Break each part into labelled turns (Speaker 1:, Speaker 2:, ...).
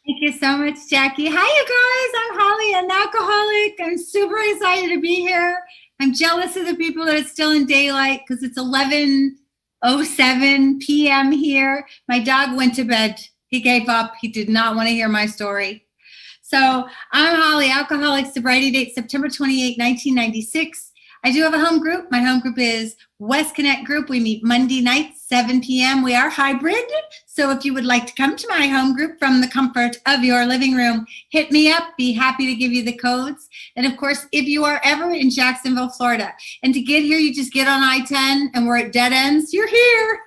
Speaker 1: Thank you so much, Jackie. Hi, you guys. I'm Holly, an alcoholic. I'm super excited to be here. I'm jealous of the people that are still in daylight because it's 11:07 p.m. here. My dog went to bed. He gave up. He did not want to hear my story. So I'm Holly, alcoholic, sobriety date September 28, 1996. I do have a home group. My home group is West Connect Group. We meet Monday nights, 7 p.m. We are hybrid. So if you would like to come to my home group from the comfort of your living room, hit me up. Be happy to give you the codes. And of course, if you are ever in Jacksonville, Florida, and to get here, you just get on I-10 and we're at dead ends, you're here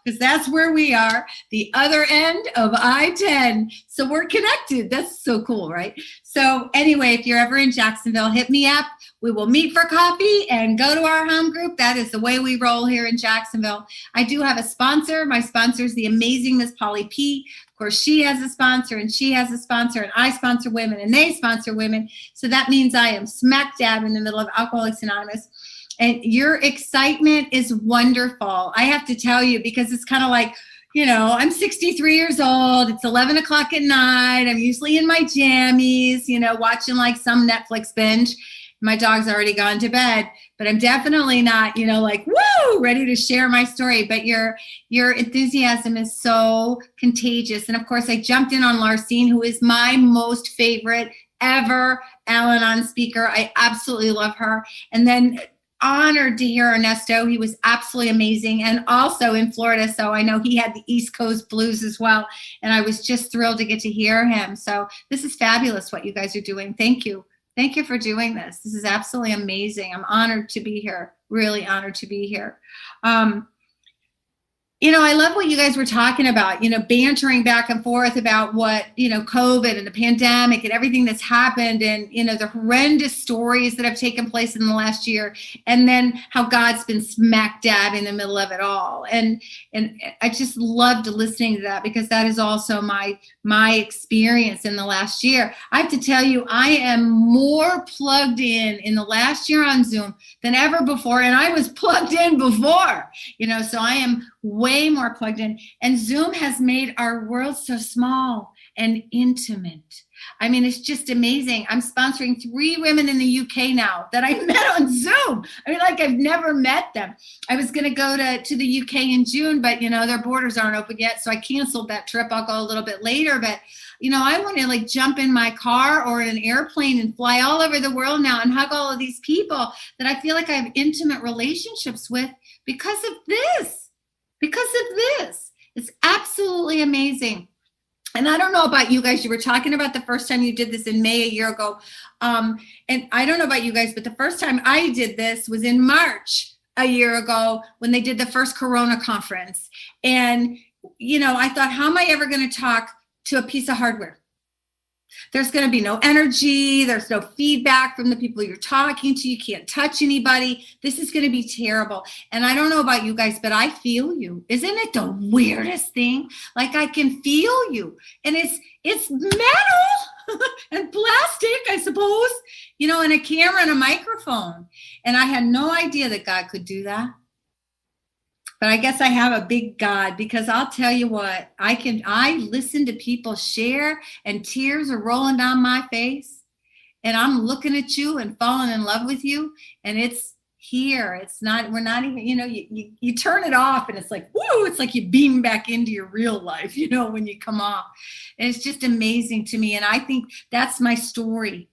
Speaker 1: because that's where we are, the other end of I-10. So we're connected. That's so cool, right? So anyway, if you're ever in Jacksonville, hit me up. We will meet for coffee and go to our home group. That is the way we roll here in Jacksonville. I do have a sponsor. My sponsor is the amazing Miss Polly P. Of course, she has a sponsor and she has a sponsor, and I sponsor women and they sponsor women. So that means I am smack dab in the middle of Alcoholics Anonymous. And your excitement is wonderful. I have to tell you, because it's kind of like, I'm 63 years old. It's 11 o'clock at night. I'm usually in my jammies, watching like some Netflix binge. My dog's already gone to bed, but I'm definitely not, like, woo, ready to share my story. But your enthusiasm is so contagious. And of course, I jumped in on Larcene, who is my most favorite ever Al-Anon speaker. I absolutely love her. And then honored to hear Ernesto. He was absolutely amazing, and also in Florida, so I know he had the East Coast blues as well, and I was just thrilled to get to hear him. So this is fabulous what you guys are doing. Thank you for doing this. This is absolutely amazing. I'm honored to be here, really honored to be here. I love what you guys were talking about, bantering back and forth about what, COVID and the pandemic and everything that's happened, and, the horrendous stories that have taken place in the last year, and then how God's been smack dab in the middle of it all. And I just loved listening to that, because that is also my experience in the last year. I have to tell you, I am more plugged in the last year on Zoom than ever before. And I was plugged in before, so I am way more plugged in. And Zoom has made our world so small and intimate. I mean, it's just amazing. I'm sponsoring 3 women in the UK now that I met on Zoom. I mean, like, I've never met them. I was going to go to the UK in June, but, their borders aren't open yet. So I canceled that trip. I'll go a little bit later. But, I want to like jump in my car or in an airplane and fly all over the world now and hug all of these people that I feel like I have intimate relationships with because of this. It's absolutely amazing. And I don't know about you guys. You were talking about the first time you did this in May a year ago. And I don't know about you guys, but the first time I did this was in March a year ago when they did the first Corona conference. And, I thought, how am I ever going to talk to a piece of hardware? There's going to be no energy. There's no feedback from the people you're talking to. You can't touch anybody. This is going to be terrible. And I don't know about you guys, but I feel you. Isn't it the weirdest thing? Like, I can feel you. And it's metal and plastic, I suppose, and a camera and a microphone. And I had no idea that God could do that. But I guess I have a big God, because I'll tell you what, I listen to people share and tears are rolling down my face, and I'm looking at you and falling in love with you, and it's here. It's not, we're not even, you turn it off and it's like, woo, it's like you beam back into your real life, when you come off. And it's just amazing to me. And I think that's my story.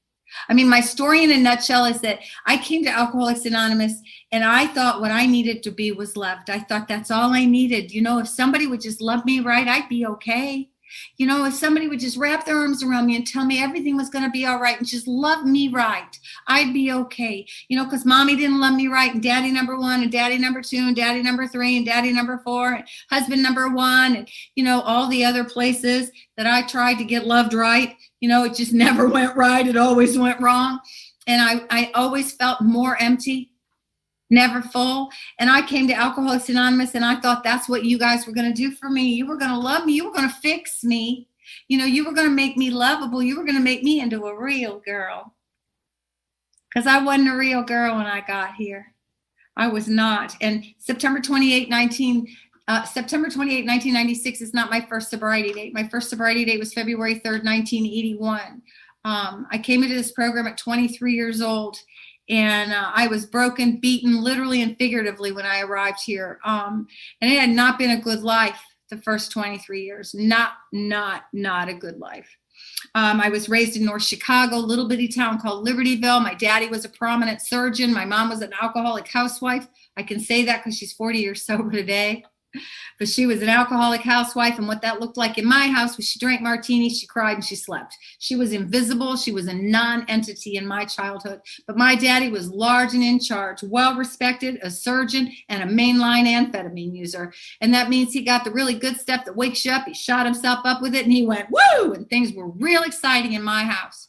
Speaker 1: I mean, my story in a nutshell is that I came to Alcoholics Anonymous and I thought what I needed to be was loved. I thought that's all I needed. If somebody would just love me right, I'd be okay. If somebody would just wrap their arms around me and tell me everything was going to be all right and just love me right, I'd be okay. Because mommy didn't love me right, and daddy number 1 and daddy number 2 and daddy number 3 and daddy number 4 and husband number 1 and, all the other places that I tried to get loved right. It just never went right. It always went wrong. And I always felt more empty, never full. And I came to Alcoholics Anonymous and I thought that's what you guys were going to do for me. You were going to love me. You were going to fix me. You were going to make me lovable. You were going to make me into a real girl. Because I wasn't a real girl when I got here. I was not. And September 28, September 28, 1996 is not my first sobriety date. My first sobriety date was February 3rd, 1981. I came into this program at 23 years old, and I was broken, beaten, literally and figuratively when I arrived here. And it had not been a good life the first 23 years. Not a good life. I was raised in North Chicago, little bitty town called Libertyville. My daddy was a prominent surgeon. My mom was an alcoholic housewife. I can say that because she's 40 years sober today. But she was an alcoholic housewife, and what that looked like in my house was she drank martinis, she cried, and she slept. She was invisible. She was a non-entity in my childhood. But my daddy was large and in charge, well-respected, a surgeon, and a mainline amphetamine user. And that means he got the really good stuff that wakes you up. He shot himself up with it, and he went, woo! And things were real exciting in my house.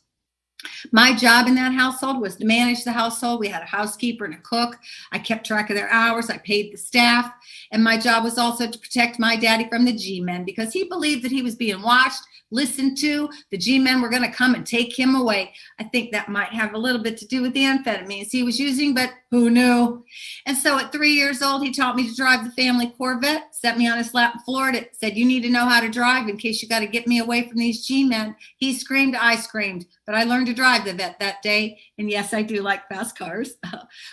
Speaker 1: My job in that household was to manage the household. We had a housekeeper and a cook. I kept track of their hours. I paid the staff. And my job was also to protect my daddy from the G-men because he believed that he was being watched, listened to. The G-men were going to come and take him away. I think that might have a little bit to do with the amphetamines he was using, but who knew? And so at 3 years old, he taught me to drive the family Corvette, set me on his lap in Florida, said, you need to know how to drive in case you got to get me away from these G-men. He screamed, I screamed, but I learned to drive the Vet that day. And yes, I do like fast cars.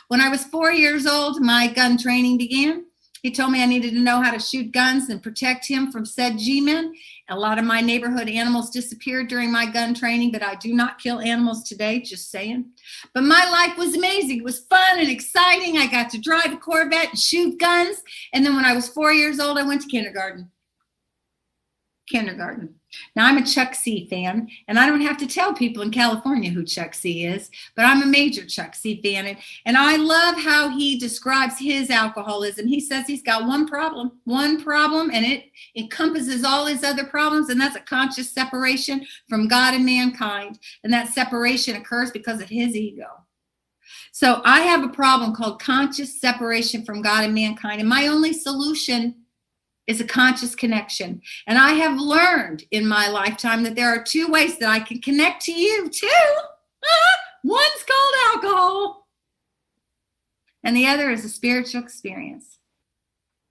Speaker 1: When I was 4 years old, my gun training began. He told me I needed to know how to shoot guns and protect him from said G-men. A lot of my neighborhood animals disappeared during my gun training, but I do not kill animals today, just saying. But my life was amazing. It was fun and exciting. I got to drive a Corvette and shoot guns. And then when I was 4 years old, I went to kindergarten. Now, I'm a Chuck C fan, and I don't have to tell people in California who Chuck C is, but I'm a major Chuck C fan, and I love how he describes his alcoholism. He says he's got one problem, and it encompasses all his other problems, and that's a conscious separation from God and mankind, and that separation occurs because of his ego. So I have a problem called conscious separation from God and mankind, and my only solution is a conscious connection. And I have learned in my lifetime that there are two ways that I can connect to you too. One's called alcohol, and the other is a spiritual experience.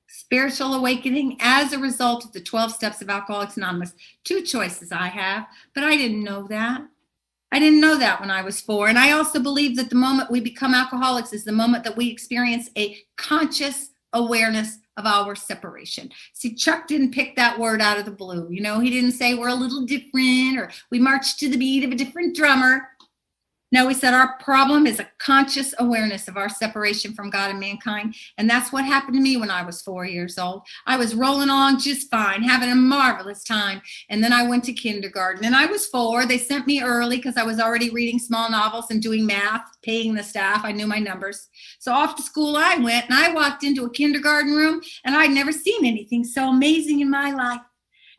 Speaker 1: Spiritual awakening as a result of the 12 steps of Alcoholics Anonymous. Two choices I have, but I didn't know that. I didn't know that when I was 4. And I also believe that the moment we become alcoholics is the moment that we experience a conscious awareness of our separation. See, Chuck didn't pick that word out of the blue. You know, he didn't say we're a little different or we march to the beat of a different drummer. No, he said our problem is a conscious awareness of our separation from God and mankind. And that's what happened to me when I was 4 years old. I was rolling along just fine, having a marvelous time. And then I went to kindergarten and I was 4. They sent me early because I was already reading small novels and doing math, paying the staff. I knew my numbers. So off to school I went, and I walked into a kindergarten room, and I'd never seen anything so amazing in my life.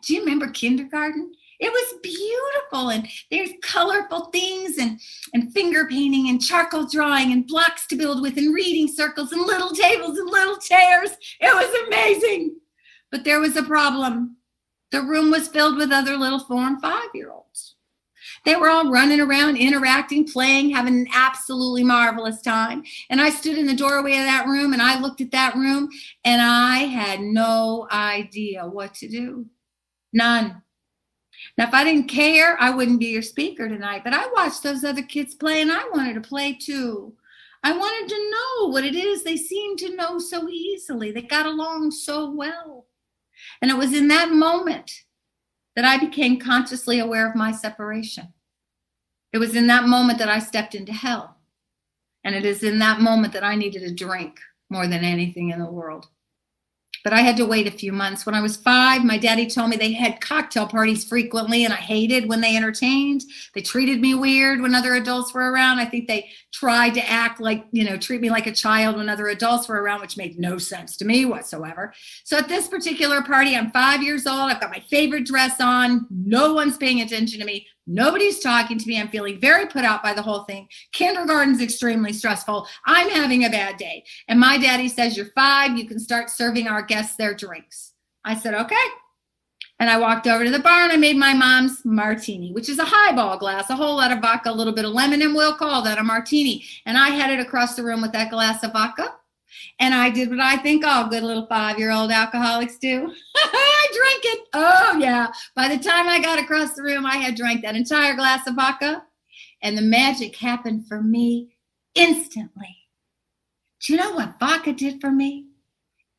Speaker 1: Do you remember kindergarten? It was beautiful, and there's colorful things and finger painting and charcoal drawing and blocks to build with and reading circles and little tables and little chairs. It was amazing. But there was a problem. The room was filled with other little 4- and 5-year-olds. They were all running around, interacting, playing, having an absolutely marvelous time. And I stood in the doorway of that room, and I looked at that room, and I had no idea what to do. None. Now, if I didn't care, I wouldn't be your speaker tonight, but I watched those other kids play, and I wanted to play too. I wanted to know what it is they seemed to know so easily. They got along so well. And it was in that moment that I became consciously aware of my separation. It was in that moment that I stepped into hell. And it is in that moment that I needed a drink more than anything in the world. But I had to wait a few months. When I was 5, my daddy told me they had cocktail parties frequently, and I hated when they entertained. They treated me weird when other adults were around. I think they tried to act like, treat me like a child when other adults were around, which made no sense to me whatsoever. So at this particular party, I'm 5 years old. I've got my favorite dress on. No one's paying attention to me. Nobody's talking to me. I'm feeling very put out by the whole thing. Kindergarten's extremely stressful. I'm having a bad day. And my daddy says, you're 5. You can start serving our guests their drinks. I said, okay. And I walked over to the bar and I made my mom's martini, which is a highball glass, a whole lot of vodka, a little bit of lemon, and we'll call that a martini. And I headed across the room with that glass of vodka. And I did what I think all good little 5-year-old alcoholics do. I drank it. Oh, yeah. By the time I got across the room, I had drank that entire glass of vodka. And the magic happened for me instantly. Do you know what vodka did for me?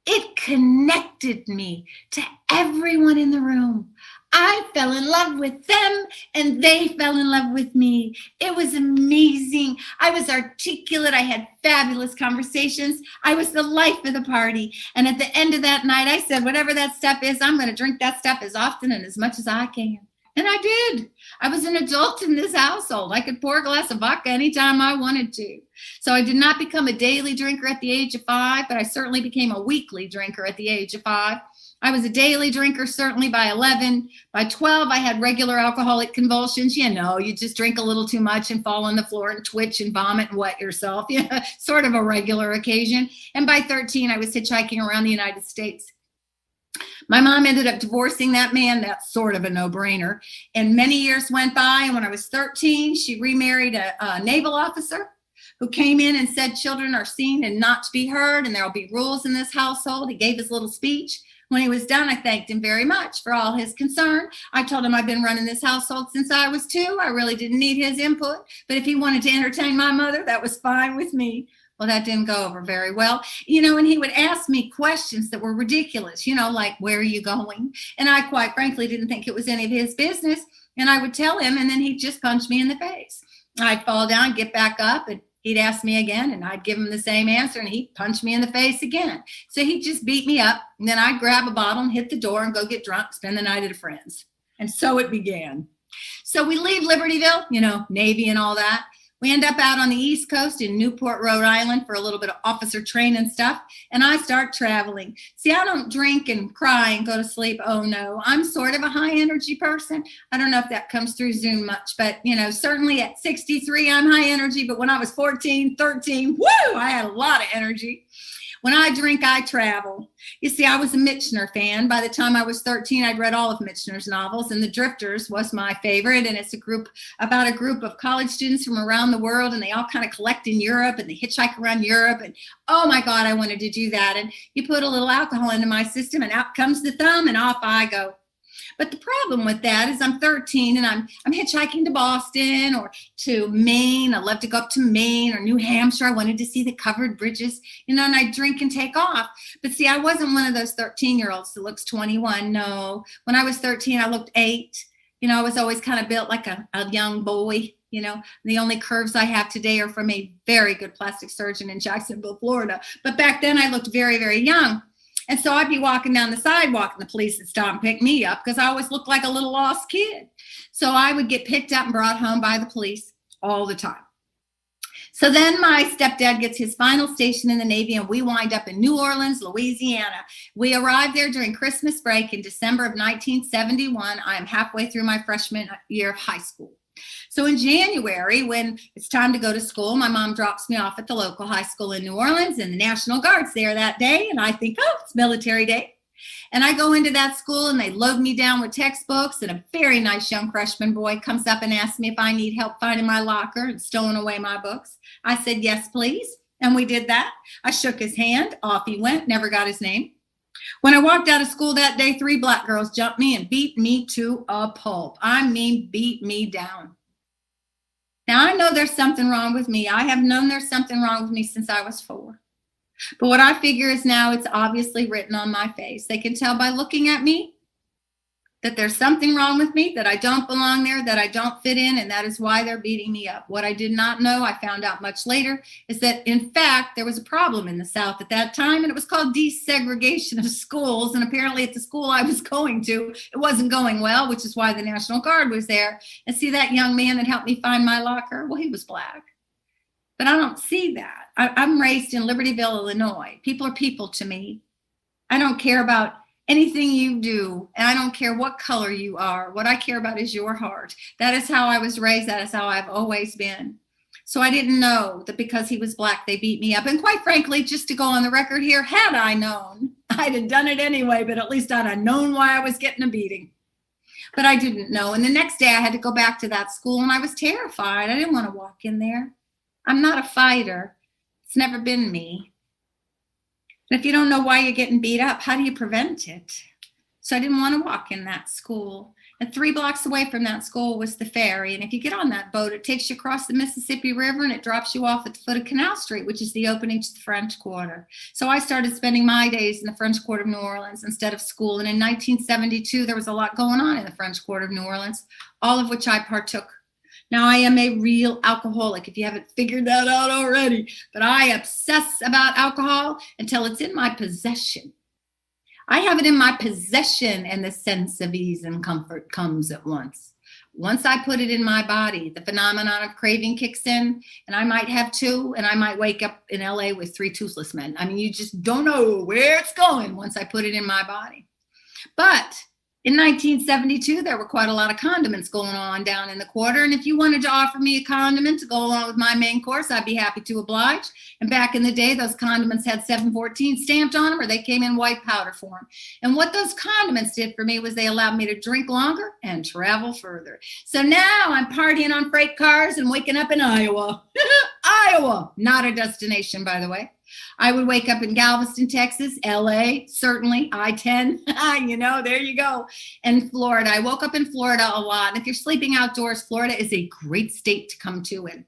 Speaker 1: It connected me to everyone in the room. I fell in love with them and they fell in love with me. It was amazing. I was articulate. I had fabulous conversations. I was the life of the party. And at the end of that night, I said, whatever that stuff is, I'm going to drink that stuff as often and as much as I can. And I did. I was an adult in this household. I could pour a glass of vodka anytime I wanted to. So I did not become a daily drinker at the age of 5, but I certainly became a weekly drinker at the age of 5. I was a daily drinker certainly by 11. By 12, I had regular alcoholic convulsions. You know, you just drink a little too much and fall on the floor and twitch and vomit and wet yourself. Yeah, sort of a regular occasion. And by 13, I was hitchhiking around the United States. My mom ended up divorcing that man. That's sort of a no-brainer. And many years went by, and when I was 13, she remarried a naval officer who came in and said children are seen and not to be heard, and there will be rules in this household. He gave his little speech. When he was done, I thanked him very much for all his concern. I told him I've been running this household since I was 2. I really didn't need his input, but if he wanted to entertain my mother, that was fine with me. Well, that didn't go over very well. You know, and he would ask me questions that were ridiculous, you know, like, where are you going? And I quite frankly didn't think it was any of his business. And I would tell him, and then he'd just punch me in the face. I'd fall down, get back up, and he'd ask me again, and I'd give him the same answer, and he'd punch me in the face again. So he'd just beat me up, and then I'd grab a bottle and hit the door and go get drunk, spend the night at a friend's. And so it began. So we leave Libertyville, you know, Navy and all that. We end up out on the East Coast in Newport, Rhode Island for a little bit of officer training stuff, and I start traveling. See, I don't drink and cry and go to sleep. Oh, no. I'm sort of a high-energy person. I don't know if that comes through Zoom much, but, you know, certainly at 63, I'm high energy, but when I was 14, 13, woo, I had a lot of energy. When I drink, I travel. You see, I was a Michener fan. By the time I was 13, I'd read all of Michener's novels, and The Drifters was my favorite. And it's about a group of college students from around the world, and they all kind of collect in Europe, and they hitchhike around Europe. And oh my God, I wanted to do that. And you put a little alcohol into my system, and out comes the thumb, and off I go. But the problem with that is I'm 13 and I'm hitchhiking to Boston or to Maine. I love to go up to Maine or New Hampshire. I wanted to see the covered bridges, you know, and I drink and take off. But see, I wasn't one of those 13-year-olds that looks 21. No, when I was 13, I looked 8. You know, I was always kind of built like a young boy. You know, the only curves I have today are from a very good plastic surgeon in Jacksonville, Florida. But back then I looked very, very young. And so I'd be walking down the sidewalk and the police would stop and pick me up because I always looked like a little lost kid. So I would get picked up and brought home by the police all the time. So then my stepdad gets his final station in the Navy and we wind up in New Orleans, Louisiana. We arrived there during Christmas break in December of 1971. I am halfway through my freshman year of high school. So in January, when it's time to go to school, my mom drops me off at the local high school in New Orleans, and the National Guard's there that day. And I think, oh, it's military day. And I go into that school and they load me down with textbooks, and a very nice young freshman boy comes up and asks me if I need help finding my locker and stowing away my books. I said, yes, please. And we did that. I shook his hand. Off he went. Never got his name. When I walked out of school that day, 3 black girls jumped me and beat me to a pulp. I mean, beat me down. Now, I know there's something wrong with me. I have known there's something wrong with me since I was 4. But what I figure is now it's obviously written on my face. They can tell by looking at me that there's something wrong with me, that I don't belong there, that I don't fit in, and that is why they're beating me up. What I did not know, I found out much later, is that, in fact, there was a problem in the South at that time, and it was called desegregation of schools, and apparently at the school I was going to, it wasn't going well, which is why the National Guard was there. And see that young man that helped me find my locker? Well, he was black. But I don't see that. I'm raised in Libertyville, Illinois. People are people to me. I don't care about anything you do, and I don't care what color you are. What I care about is your heart. That is how I was raised. That is how I've always been. So I didn't know that because he was black, they beat me up. And quite frankly, just to go on the record here, had I known, I'd have done it anyway, but at least I'd have known why I was getting a beating. But I didn't know. And the next day I had to go back to that school, and I was terrified. I didn't want to walk in there. I'm not a fighter. It's never been me. And if you don't know why you're getting beat up, how do you prevent it? So I didn't want to walk in that school. And 3 blocks away from that school was the ferry. And if you get on that boat, it takes you across the Mississippi River and it drops you off at the foot of Canal Street, which is the opening to the French Quarter. So I started spending my days in the French Quarter of New Orleans instead of school. And in 1972, there was a lot going on in the French Quarter of New Orleans, all of which I partook. Now, I am a real alcoholic, if you haven't figured that out already. But I obsess about alcohol until it's in my possession. I have it in my possession, and the sense of ease and comfort comes at once. Once I put it in my body, the phenomenon of craving kicks in, and I might have 2, and I might wake up in LA with 3 toothless men. I mean, you just don't know where it's going once I put it in my body. But in 1972, there were quite a lot of condiments going on down in the quarter. And if you wanted to offer me a condiment to go along with my main course, I'd be happy to oblige. And back in the day, those condiments had 714 stamped on them, or they came in white powder form. And what those condiments did for me was they allowed me to drink longer and travel further. So now I'm partying on freight cars and waking up in Iowa. Iowa, not a destination, by the way. I would wake up in Galveston, Texas, LA, certainly, I-10, there you go. And Florida. I woke up in Florida a lot. And if you're sleeping outdoors, Florida is a great state to come to in.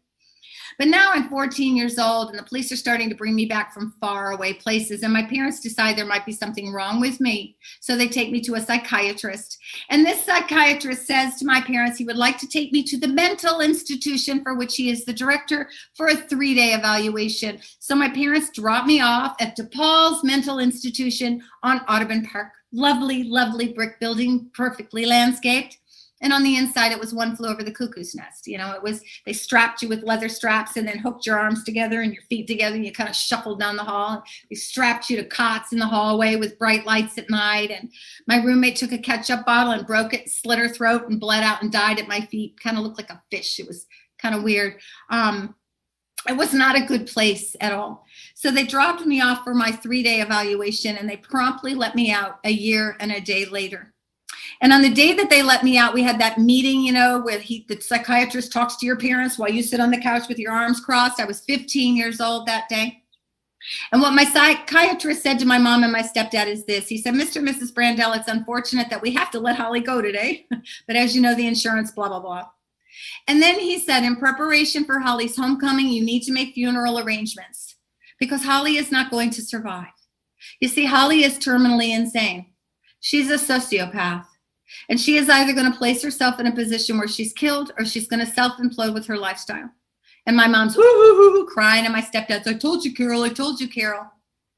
Speaker 1: But now I'm 14 years old and the police are starting to bring me back from far away places. And my parents decide there might be something wrong with me. So they take me to a psychiatrist. And this psychiatrist says to my parents he would like to take me to the mental institution for which he is the director for a 3-day evaluation. So my parents drop me off at DePaul's Mental Institution on Audubon Park. Lovely, lovely brick building, perfectly landscaped. And on the inside, it was One Flew Over the Cuckoo's Nest. They strapped you with leather straps and then hooked your arms together and your feet together and you kind of shuffled down the hall. They strapped you to cots in the hallway with bright lights at night. And my roommate took a ketchup bottle and broke it, slit her throat and bled out and died at my feet. Kind of looked like a fish. It was kind of weird. It was not a good place at all. So they dropped me off for my 3-day evaluation and they promptly let me out a year and a day later. And on the day that they let me out, we had that meeting, where the psychiatrist talks to your parents while you sit on the couch with your arms crossed. I was 15 years old that day. And what my psychiatrist said to my mom and my stepdad is this. He said, Mr. and Mrs. Brandel, it's unfortunate that we have to let Holly go today. But as you know, the insurance, blah, blah, blah. And then he said, in preparation for Holly's homecoming, you need to make funeral arrangements because Holly is not going to survive. You see, Holly is terminally insane. She's a sociopath. And she is either going to place herself in a position where she's killed or she's going to self-implode with her lifestyle. And my mom's crying and my stepdad's, I told you, Carol, I told you, Carol.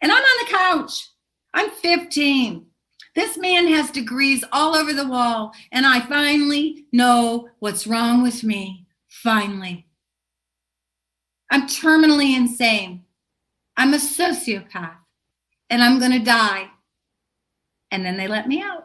Speaker 1: And I'm on the couch. I'm 15. This man has degrees all over the wall. And I finally know what's wrong with me. Finally. I'm terminally insane. I'm a sociopath. And I'm going to die. And then they let me out.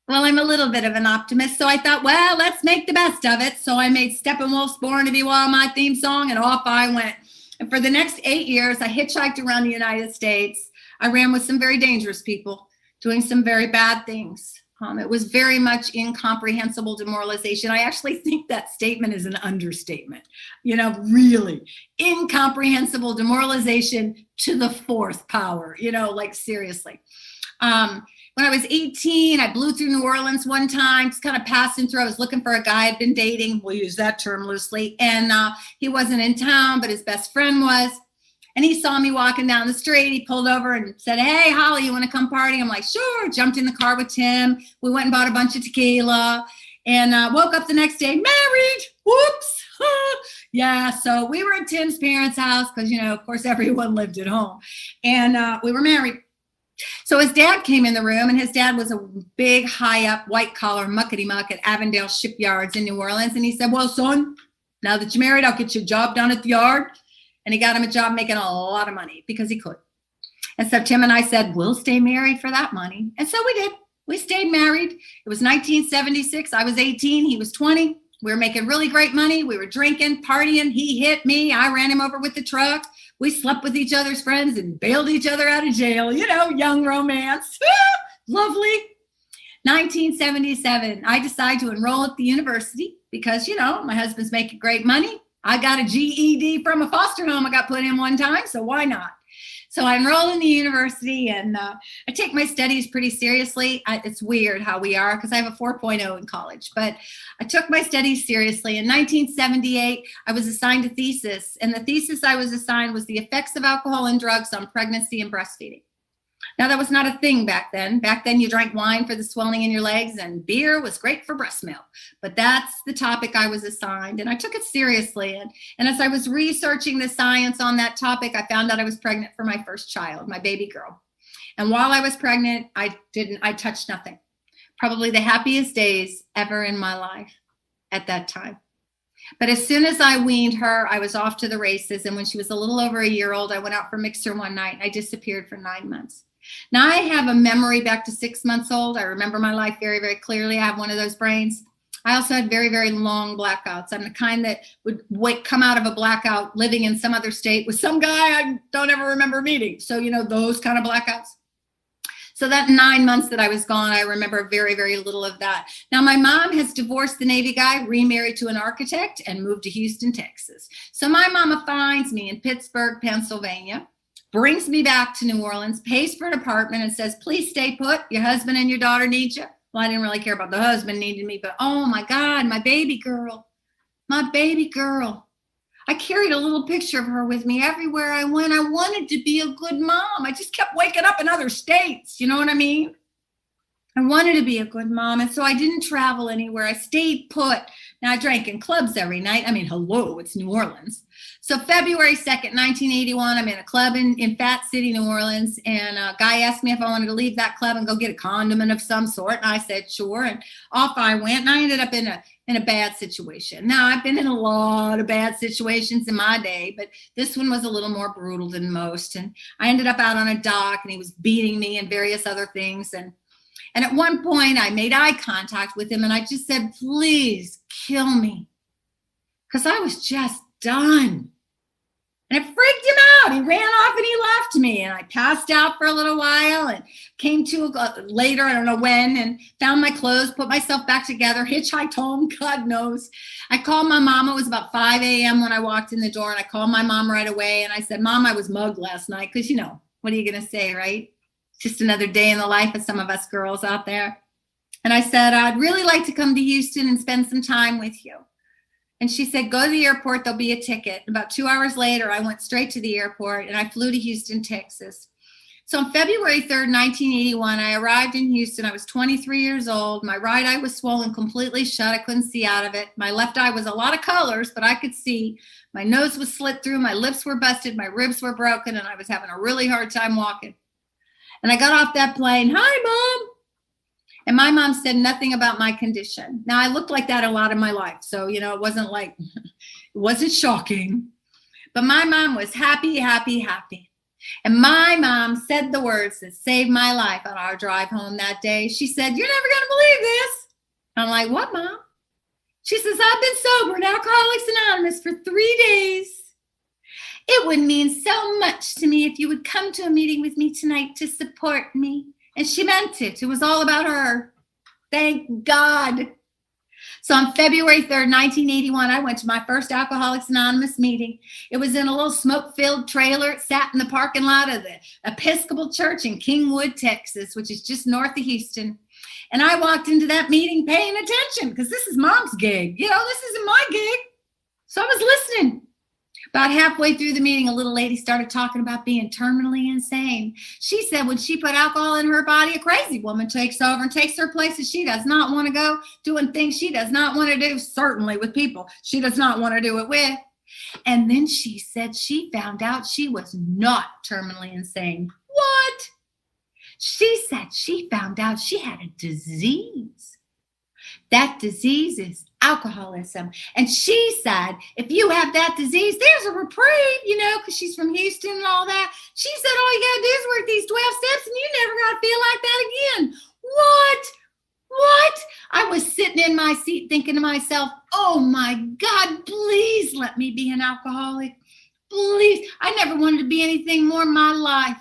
Speaker 1: Well, I'm a little bit of an optimist, so I thought, well, let's make the best of it. So I made Steppenwolf's Born to Be Wild my theme song, and off I went. And for the next 8 years, I hitchhiked around the United States. I ran with some very dangerous people, doing some very bad things. It was very much incomprehensible demoralization. I actually think that statement is an understatement. Really incomprehensible demoralization to the 4th power, seriously. When I was 18, I blew through New Orleans one time, just kind of passing through. I was looking for a guy I'd been dating. We'll use that term loosely. And he wasn't in town, but his best friend was. And he saw me walking down the street. He pulled over and said, hey, Holly, you want to come party? I'm like, sure. Jumped in the car with Tim. We went and bought a bunch of tequila and woke up the next day married. Whoops. Yeah, so we were at Tim's parents' house because, of course, everyone lived at home. And we were married. So his dad came in the room, and his dad was a big, high-up, white-collar muckety-muck at Avondale Shipyards in New Orleans. And he said, well, son, now that you're married, I'll get you a job down at the yard. And he got him a job making a lot of money because he could. And so Tim and I said, we'll stay married for that money. And so we did. We stayed married. It was 1976. I was 18. He was 20. We were making really great money. We were drinking, partying. He hit me. I ran him over with the truck. We slept with each other's friends and bailed each other out of jail. Young romance. Lovely. 1977, I decided to enroll at the university because, my husband's making great money. I got a GED from a foster home I got put in one time, so why not? So I enrolled in the university, and I take my studies pretty seriously. It's weird how we are, because I have a 4.0 in college, but I took my studies seriously. In 1978, I was assigned a thesis, and the thesis I was assigned was the effects of alcohol and drugs on pregnancy and breastfeeding. Now, that was not a thing back then. Back then, you drank wine for the swelling in your legs, and beer was great for breast milk. But that's the topic I was assigned, and I took it seriously. And as I was researching the science on that topic, I found out I was pregnant for my first child, my baby girl. And while I was pregnant, I touched nothing. Probably the happiest days ever in my life at that time. But as soon as I weaned her, I was off to the races. And when she was a little over a year old, I went out for mixer one night, and I disappeared for 9 months. Now, I have a memory back to 6 months old. I remember my life very, very clearly. I have one of those brains. I also had very, very long blackouts. I'm the kind that would come out of a blackout living in some other state with some guy I don't ever remember meeting. So, those kind of blackouts. So that 9 months that I was gone, I remember very, very little of that. Now, my mom has divorced the Navy guy, remarried to an architect, and moved to Houston, Texas. So my mama finds me in Pittsburgh, Pennsylvania, brings me back to New Orleans, pays for an apartment, and says, please stay put. Your husband and your daughter need you. Well, I didn't really care about the husband needing me, but oh my God, my baby girl. I carried a little picture of her with me everywhere I went. I wanted to be a good mom. I just kept waking up in other states. You know what I mean? I wanted to be a good mom, and so I didn't travel anywhere. I stayed put. Now, I drank in clubs every night. I mean, hello, it's New Orleans. So February 2nd, 1981, I'm in a club in Fat City, New Orleans, and a guy asked me if I wanted to leave that club and go get a condiment of some sort, and I said sure, and off I went, and I ended up in a bad situation. Now, I've been in a lot of bad situations in my day, but this one was a little more brutal than most, and I ended up out on a dock, and he was beating me and various other things, and at one point, I made eye contact with him, and I just said, please kill me, because I was just done. And it freaked him out. He ran off and he left me, and I passed out for a little while and came to later, I don't know when, and found my clothes, put myself back together, hitchhiked home, God knows. I called my mom. It was about 5 a.m. when I walked in the door, and I called my mom right away, and I said, Mom, I was mugged last night, because, what are you going to say, right? Just another day in the life of some of us girls out there. And I said, I'd really like to come to Houston and spend some time with you. And she said, go to the airport, there'll be a ticket. About 2 hours later, I went straight to the airport, and I flew to Houston, Texas. So on February 3rd, 1981, I arrived in Houston. I was 23 years old. My right eye was swollen completely shut. I couldn't see out of it. My left eye was a lot of colors, but I could see. My nose was slit through. My lips were busted. My ribs were broken, and I was having a really hard time walking. And I got off that plane. Hi, Mom. And my mom said nothing about my condition. Now, I looked like that a lot in my life. So, it wasn't shocking. But my mom was happy, happy, happy. And my mom said the words that saved my life on our drive home that day. She said, you're never going to believe this. I'm like, what, Mom? She says, I've been sober in Alcoholics Anonymous for 3 days. It would mean so much to me if you would come to a meeting with me tonight to support me. And she meant it. It was all about her. Thank God. So on February 3rd, 1981, I went to my first Alcoholics Anonymous meeting. It was in a little smoke-filled trailer. It sat in the parking lot of the Episcopal Church in Kingwood, Texas, which is just north of Houston. And I walked into that meeting paying attention, because this is Mom's gig. This isn't my gig. So I was listening. About halfway through the meeting, a little lady started talking about being terminally insane. She said when she put alcohol in her body, a crazy woman takes over and takes her places she does not want to go, doing things she does not want to do, certainly with people she does not want to do it with. And then she said she found out she was not terminally insane. What? She said she found out she had a disease. That disease is alcoholism. And she said, if you have that disease, there's a reprieve, because she's from Houston and all that. She said, all you got to do is work these 12 steps and you never got to feel like that again. What? I was sitting in my seat thinking to myself, oh my God, please let me be an alcoholic. Please. I never wanted to be anything more in my life.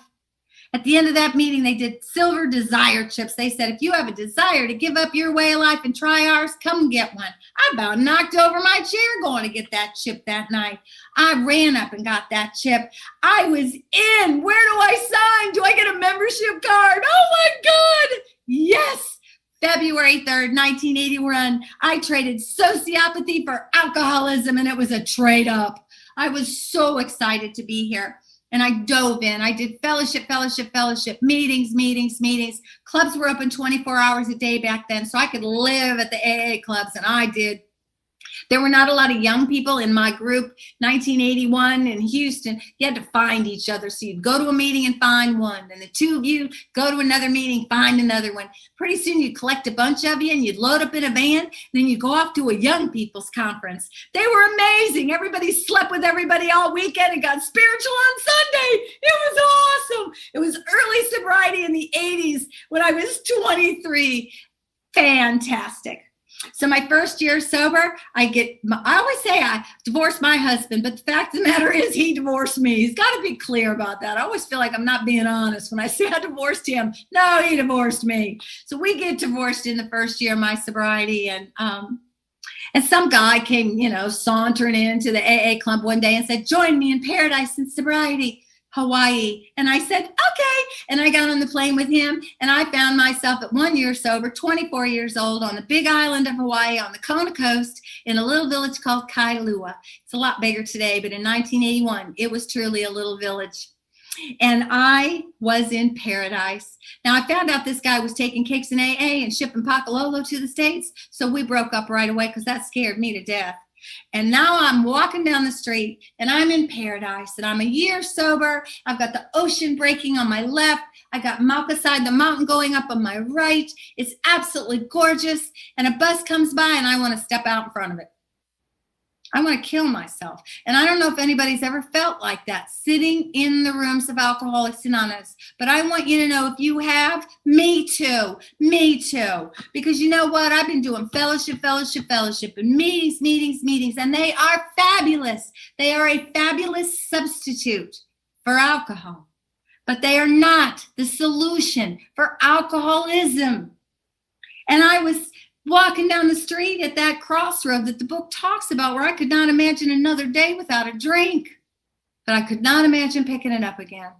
Speaker 1: At the end of that meeting, they did silver desire chips. They said, if you have a desire to give up your way of life and try ours, come get one. I about knocked over my chair going to get that chip that night. I ran up and got that chip. I was in. Where do I sign? Do I get a membership card? Oh my God. Yes. February 3rd, 1981, I traded sociopathy for alcoholism, and it was a trade up. I was so excited to be here. And I dove in. I did fellowship, meetings. Clubs were open 24 hours a day back then, so I could live at the AA clubs, and I did. There were not a lot of young people in my group. 1981 in Houston, you had to find each other. So you'd go to a meeting and find one. And the two of you go to another meeting, find another one. Pretty soon you'd collect a bunch of you and you'd load up in a van. And then you'd go off to a young people's conference. They were amazing. Everybody slept with everybody all weekend and got spiritual on Sunday. It was awesome. It was early sobriety in the 80s when I was 23. Fantastic. So my first year sober, I always say I divorced my husband, but the fact of the matter is he divorced me. He's got to be clear about that. I always feel like I'm not being honest when I say I divorced him. No, he divorced me. So we get divorced in the first year of my sobriety, and some guy came, sauntering into the AA club one day and said, join me in paradise in sobriety. Hawaii. And I said, okay. And I got on the plane with him, and I found myself at 1 year sober, 24 years old, on the big island of Hawaii on the Kona coast in a little village called Kailua. It's a lot bigger today, but in 1981, it was truly a little village. And I was in paradise. Now, I found out this guy was taking cakes in AA and shipping Pakalolo to the States, so we broke up right away because that scared me to death. And now I'm walking down the street and I'm in paradise, and I'm a year sober. I've got the ocean breaking on my left. I got Malkaside, the mountain, going up on my right. It's absolutely gorgeous. And a bus comes by and I want to step out in front of it. I want to kill myself. And I don't know if anybody's ever felt like that, sitting in the rooms of Alcoholics Anonymous. But I want you to know, if you have, me too. Because you know what? I've been doing fellowship, and meetings, and they are fabulous. They are a fabulous substitute for alcohol. But they are not the solution for alcoholism. And I was walking down the street at that crossroad that the book talks about, where I could not imagine another day without a drink, but I could not imagine picking it up again.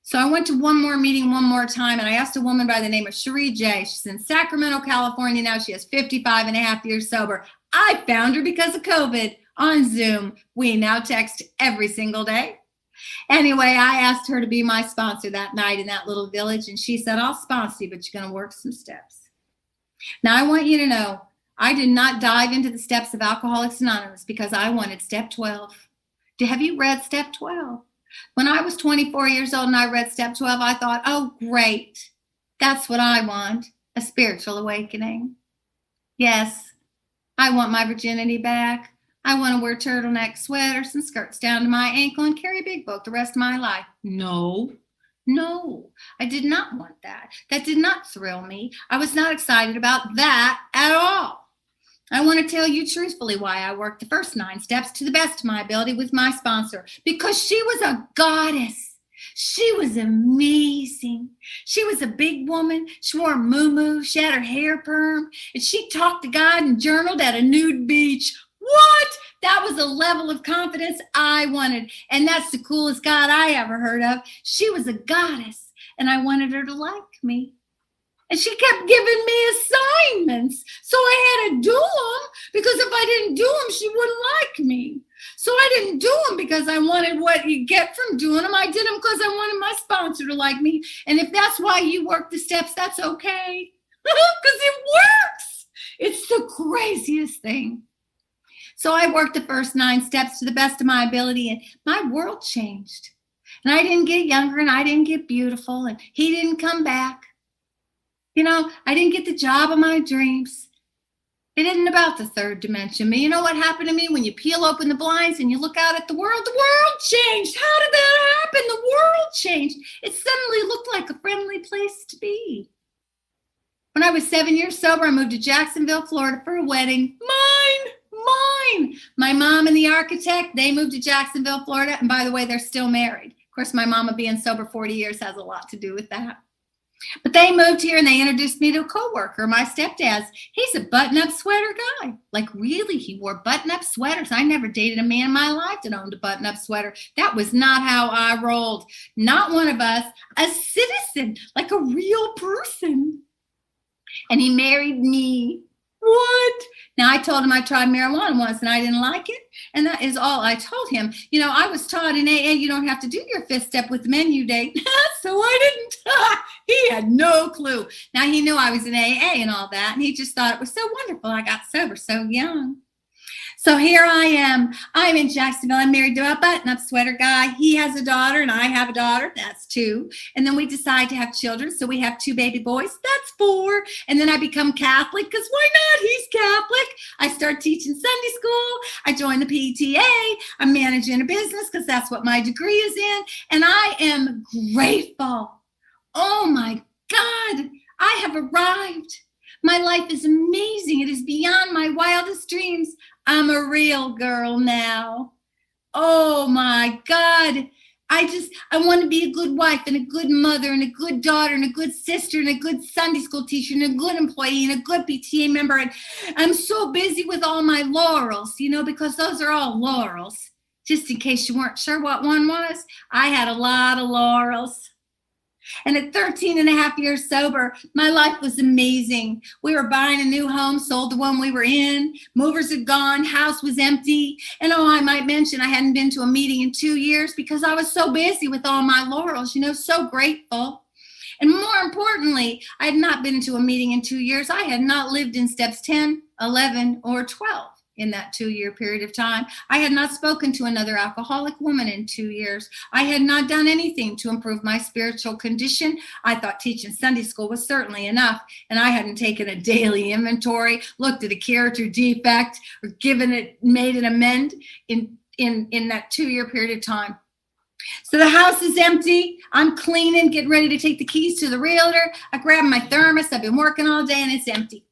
Speaker 1: So I went to one more meeting one more time, and I asked a woman by the name of Cherie J. She's in Sacramento, California now. She has 55 and a half years sober. I found her because of COVID on Zoom. We now text every single day. Anyway, I asked her to be my sponsor that night in that little village, and she said, I'll sponsor you, but you're going to work some steps. Now, I want you to know, I did not dive into the steps of Alcoholics Anonymous because I wanted step 12. Have you read step 12? When I was 24 years old and I read step 12, I thought, oh, great. That's what I want, a spiritual awakening. Yes, I want my virginity back. I want to wear turtleneck sweaters and skirts down to my ankle and carry a big book the rest of my life. No, I did not want that. That did not thrill me. I was not excited about that at all. I want to tell you truthfully why I worked the first 9 steps to the best of my ability with my sponsor. Because she was a goddess. She was amazing. She was a big woman. She wore a muumuu. She had her hair perm. And she talked to God and journaled at a nude beach. What? That was a level of confidence I wanted. And that's the coolest God I ever heard of. She was a goddess, and I wanted her to like me. And she kept giving me assignments. So I had to do them, because if I didn't do them, she wouldn't like me. So I didn't do them because I wanted what you get from doing them. I did them because I wanted my sponsor to like me. And if that's why you work the steps, that's okay. Because it works. It's the craziest thing. So I worked the first 9 steps to the best of my ability, and my world changed. And I didn't get younger, and I didn't get beautiful, and he didn't come back. I didn't get the job of my dreams. It isn't about the third dimension. But you know what happened to me? When you peel open the blinds and you look out at the world changed. How did that happen? The world changed. It suddenly looked like a friendly place to be. When I was 7 years sober, I moved to Jacksonville, Florida for a wedding. Mine. My mom and the architect, they moved to Jacksonville, Florida. And by the way, they're still married. course, my mama being sober 40 years has a lot to do with that. But they moved here and they introduced me to a coworker, my stepdad's. He's a button-up sweater guy. Like, really, he wore button-up sweaters. I never dated a man in my life that owned a button-up sweater. That was not how I rolled. Not one of us. A citizen, like a real person. And he married me. What? Now, I told him I tried marijuana once and I didn't like it. And that is all I told him. You know, I was taught in AA you don't have to do your fifth step with men you date. So I didn't. He had no clue. Now, he knew I was in AA and all that. And he just thought it was so wonderful. I got sober so young. So here I am. I'm in Jacksonville. I'm married to a button-up sweater guy. He has a daughter and I have a daughter. That's 2. And then we decide to have children. So we have 2 baby boys. That's 4. And then I become Catholic because why not? He's Catholic. I start teaching Sunday school. I join the PTA. I'm managing a business because that's what my degree is in. And I am grateful. Oh my God, I have arrived. My life is amazing. It is beyond my wildest dreams. I'm a real girl now. Oh my God. I want to be a good wife and a good mother and a good daughter and a good sister and a good Sunday school teacher and a good employee and a good PTA member. And I'm so busy with all my laurels, you know, because those are all laurels. Just in case you weren't sure what one was, I had a lot of laurels. And at 13 and a half years sober, my life was amazing. We were buying a new home, sold the one we were in. Movers had gone, house was empty. And I might mention I hadn't been to a meeting in 2 years because I was so busy with all my laurels, you know, so grateful. And more importantly, I had not been to a meeting in 2 years. I had not lived in steps 10, 11, or 12. In that 2-year period of time. I had not spoken to another alcoholic woman in 2 years. I had not done anything to improve my spiritual condition. I thought teaching Sunday school was certainly enough, and I hadn't taken a daily inventory, looked at a character defect, or made an amend in that 2-year period of time. So the house is empty. I'm cleaning, getting ready to take the keys to the realtor. I grab my thermos. I've been working all day, and it's empty.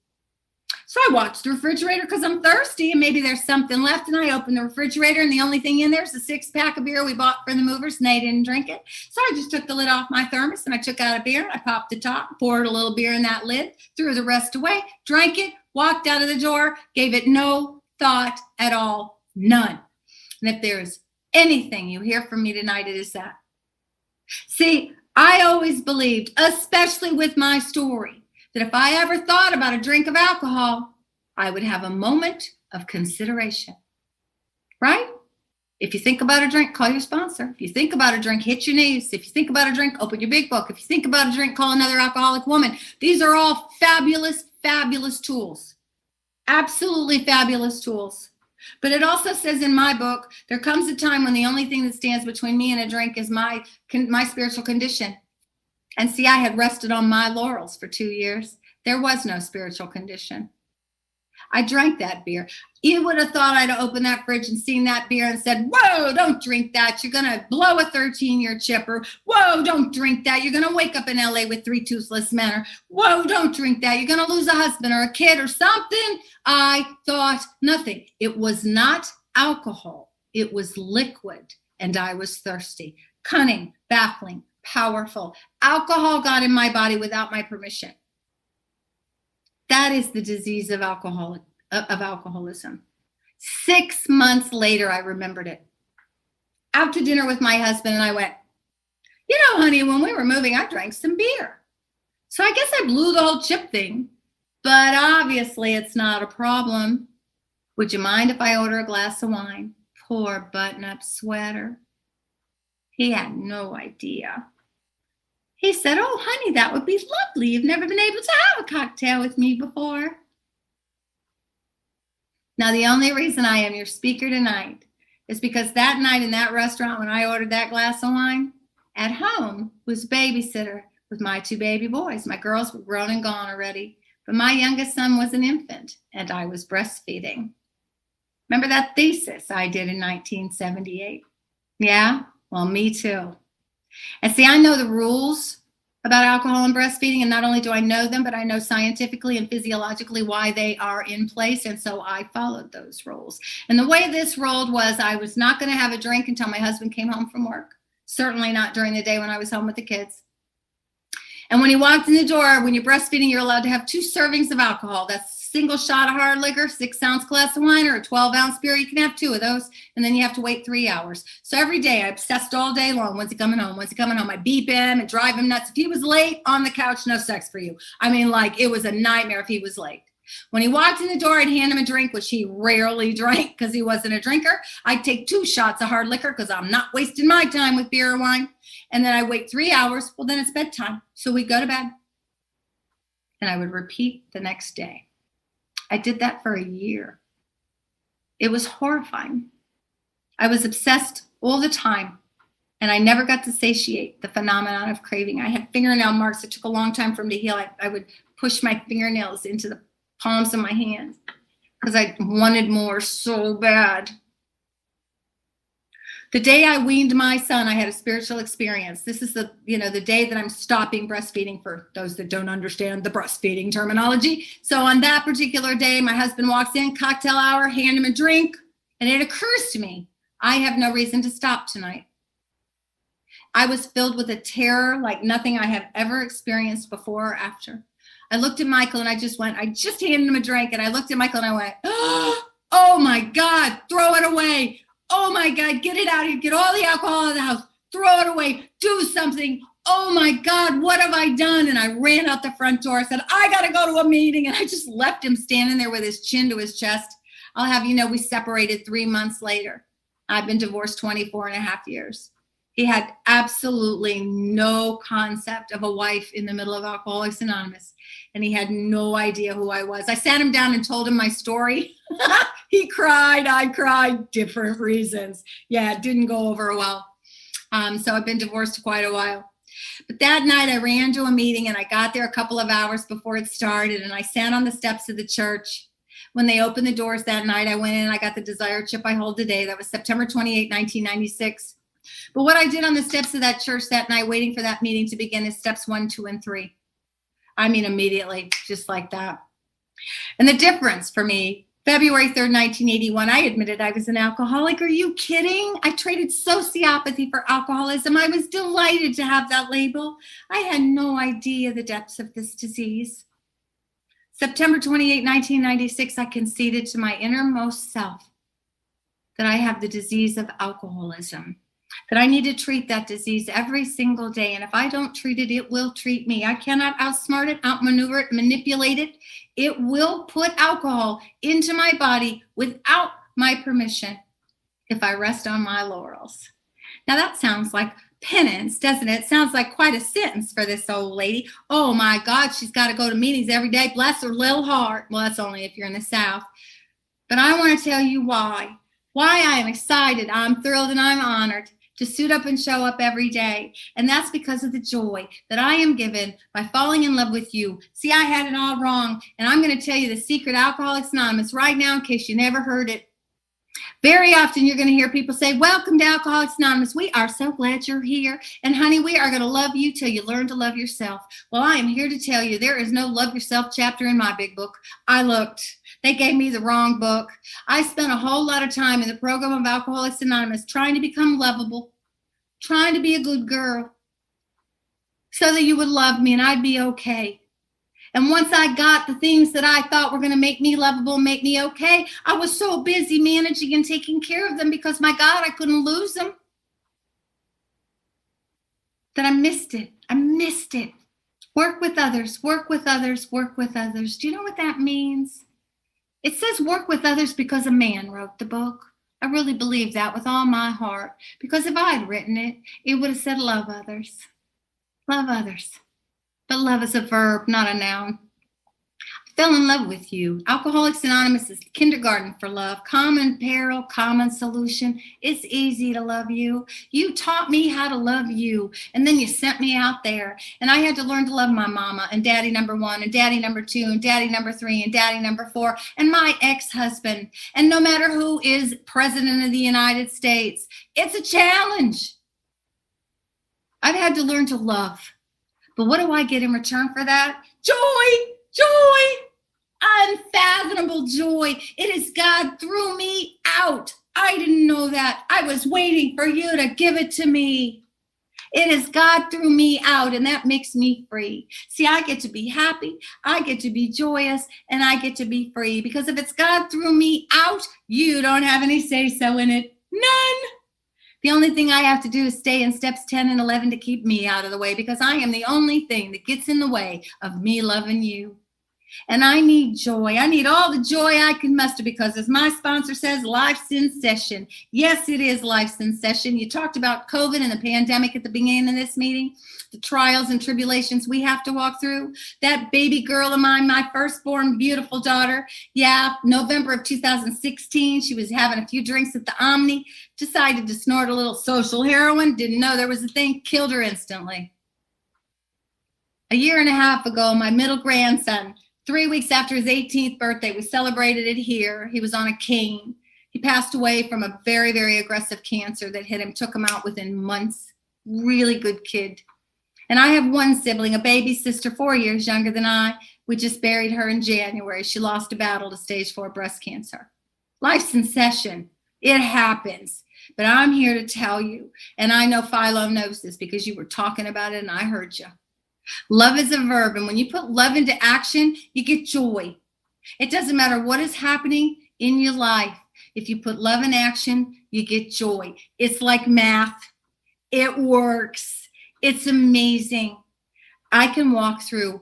Speaker 1: So I watched the refrigerator because I'm thirsty and maybe there's something left. And I opened the refrigerator and the only thing in there is a 6-pack of beer we bought for the movers and they didn't drink it. So I just took the lid off my thermos and I took out a beer. I popped the top, poured a little beer in that lid, threw the rest away, drank it, walked out of the door, gave it no thought at all, none. And if there's anything you hear from me tonight, it is that. See, I always believed, especially with my story, that if I ever thought about a drink of alcohol, I would have a moment of consideration, right? If you think about a drink, call your sponsor. If you think about a drink, hit your knees. If you think about a drink, open your big book. If you think about a drink, call another alcoholic woman. These are all fabulous, fabulous tools. Absolutely fabulous tools. But it also says in my book, there comes a time when the only thing that stands between me and a drink is my spiritual condition. And see, I had rested on my laurels for 2 years. There was no spiritual condition. I drank that beer. You would have thought I'd opened that fridge and seen that beer and said, whoa, don't drink that. You're going to blow a 13-year chipper. Whoa, don't drink that. You're going to wake up in LA with 3 toothless men. Or, whoa, don't drink that. You're going to lose a husband or a kid or something. I thought nothing. It was not alcohol. It was liquid. And I was thirsty. Cunning, baffling, powerful. Alcohol got in my body without my permission. That is the disease of alcoholism. 6 months later, I remembered it. Out to dinner with my husband, and I went, you know, honey, when we were moving, I drank some beer. So I guess I blew the whole chip thing, but obviously it's not a problem. Would you mind if I order a glass of wine? Poor button-up sweater. He had no idea. He said, oh, honey, that would be lovely. You've never been able to have a cocktail with me before. Now, the only reason I am your speaker tonight is because that night in that restaurant when I ordered that glass of wine, at home was babysitter with my 2 baby boys. My girls were grown and gone already, but my youngest son was an infant, and I was breastfeeding. Remember that thesis I did in 1978? Yeah? Well, me too. And see, I know the rules about alcohol and breastfeeding, and not only do I know them, but I know scientifically and physiologically why they are in place, and so I followed those rules. And the way this rolled was I was not going to have a drink until my husband came home from work. Certainly not during the day when I was home with the kids. And when he walked in the door, when you're breastfeeding, you're allowed to have 2 servings of alcohol. That's a single shot of hard liquor, 6-ounce glass of wine, or a 12-ounce beer. You can have 2 of those, and then you have to wait 3 hours. So every day, I obsessed all day long. When's he coming home? When's he coming home? I beep him and drive him nuts. If he was late on the couch, no sex for you. I mean, like, it was a nightmare if he was late. When he walked in the door, I'd hand him a drink, which he rarely drank because he wasn't a drinker. I'd take 2 shots of hard liquor because I'm not wasting my time with beer or wine. And then I wait 3 hours. Well, then it's bedtime. So we'd go to bed. And I would repeat the next day. I did that for a year. It was horrifying. I was obsessed all the time. And I never got to satiate the phenomenon of craving. I had fingernail marks. It took a long time for them to heal. I would push my fingernails into the palms of my hands because I wanted more so bad. The day I weaned my son, I had a spiritual experience. This is the day that I'm stopping breastfeeding, for those that don't understand the breastfeeding terminology. So on that particular day, my husband walks in, cocktail hour, hand him a drink, and it occurs to me, I have no reason to stop tonight. I was filled with a terror like nothing I have ever experienced before or after. I looked at Michael and I just handed him a drink, and I looked at Michael and I went, oh my God, throw it away. Oh my God, get it out of here. Get all the alcohol out of the house. Throw it away. Do something. Oh my God, what have I done? And I ran out the front door. I said, I got to go to a meeting. And I just left him standing there with his chin to his chest. I'll have you know, we separated 3 months later. I've been divorced 24 and a half years. He had absolutely no concept of a wife in the middle of Alcoholics Anonymous. And he had no idea who I was. I sat him down and told him my story. He cried, I cried, different reasons. Yeah, it didn't go over well. So I've been divorced quite a while. But that night I ran to a meeting, and I got there a couple of hours before it started, and I sat on the steps of the church. When they opened the doors that night, I went in and I got the desired chip I hold today. That was September 28, 1996. But what I did on the steps of that church that night, waiting for that meeting to begin, is steps 1, 2, and 3. I mean, immediately, just like that. And the difference for me, February 3rd, 1981, I admitted I was an alcoholic. Are you kidding? I traded sociopathy for alcoholism. I was delighted to have that label. I had no idea the depths of this disease. September 28, 1996, I conceded to my innermost self that I have the disease of alcoholism, that I need to treat that disease every single day. And if I don't treat it, it will treat me. I cannot outsmart it, outmaneuver it, manipulate it. It will put alcohol into my body without my permission if I rest on my laurels. Now that sounds like penance, doesn't it? It sounds like quite a sentence for this old lady. Oh my God, she's got to go to meetings every day. Bless her little heart. Well, that's only if you're in the South. But I want to tell you why I am excited, I'm thrilled, and I'm honored to suit up and show up every day. And that's because of the joy that I am given by falling in love with you. See, I had it all wrong. And I'm going to tell you the secret, Alcoholics Anonymous, right now, in case you never heard it. Very often you're going to hear people say, welcome to Alcoholics Anonymous. We are so glad you're here. And honey, we are going to love you till you learn to love yourself. Well, I am here to tell you there is no love yourself chapter in my big book. I looked. They gave me the wrong book. I spent a whole lot of time in the program of Alcoholics Anonymous trying to become lovable, trying to be a good girl so that you would love me and I'd be okay. And once I got the things that I thought were going to make me lovable, make me okay, I was so busy managing and taking care of them because, my God, I couldn't lose them, that I missed it. I missed it. Work with others, work with others, work with others. Do you know what that means? It says work with others because a man wrote the book. I really believe that with all my heart, because if I had written it, it would have said love others. Love others. But love is a verb, not a noun. I fell in love with you. Alcoholics Anonymous is kindergarten for love. Common peril, common solution. It's easy to love you. You taught me how to love you, and then you sent me out there. And I had to learn to love my mama and daddy number 1 and daddy number 2 and daddy number 3 and daddy number 4 and my ex-husband. And no matter who is president of the United States, it's a challenge. I've had to learn to love. But what do I get in return for that? Joy, joy, unfathomable joy. It is God threw me out. I didn't know that. I was waiting for you to give it to me. It is God threw me out, and that makes me free. See, I get to be happy, I get to be joyous, and I get to be free. Because if it's God threw me out, you don't have any say-so in it. None. The only thing I have to do is stay in steps 10 and 11 to keep me out of the way, because I am the only thing that gets in the way of me loving you. And I need joy. I need all the joy I can muster, because as my sponsor says, life's in session. Yes, it is life's in session. You talked about COVID and the pandemic at the beginning of this meeting, the trials and tribulations we have to walk through. That baby girl of mine, my firstborn beautiful daughter, November of 2016, she was having a few drinks at the Omni, decided to snort a little social heroin, didn't know there was a thing, killed her instantly. A year and a half ago, my middle grandson, 3 weeks after his 18th birthday, we celebrated it here. He was on a cane. He passed away from a very, very aggressive cancer that hit him, took him out within months. Really good kid. And I have one sibling, a baby sister, 4 years younger than I. We just buried her in January. She lost a battle to stage 4 breast cancer. Life's in session. It happens. But I'm here to tell you, and I know Philo knows this because you were talking about it and I heard you. Love is a verb, and when you put love into action, you get joy. It doesn't matter what is happening in your life. If you put love in action, you get joy. It's like math. It works. It's amazing. I can walk through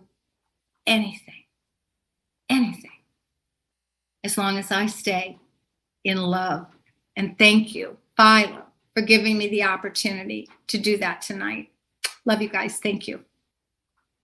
Speaker 1: anything, as long as I stay in love. And thank you, Philo, for giving me the opportunity to do that tonight. Love you guys. Thank you.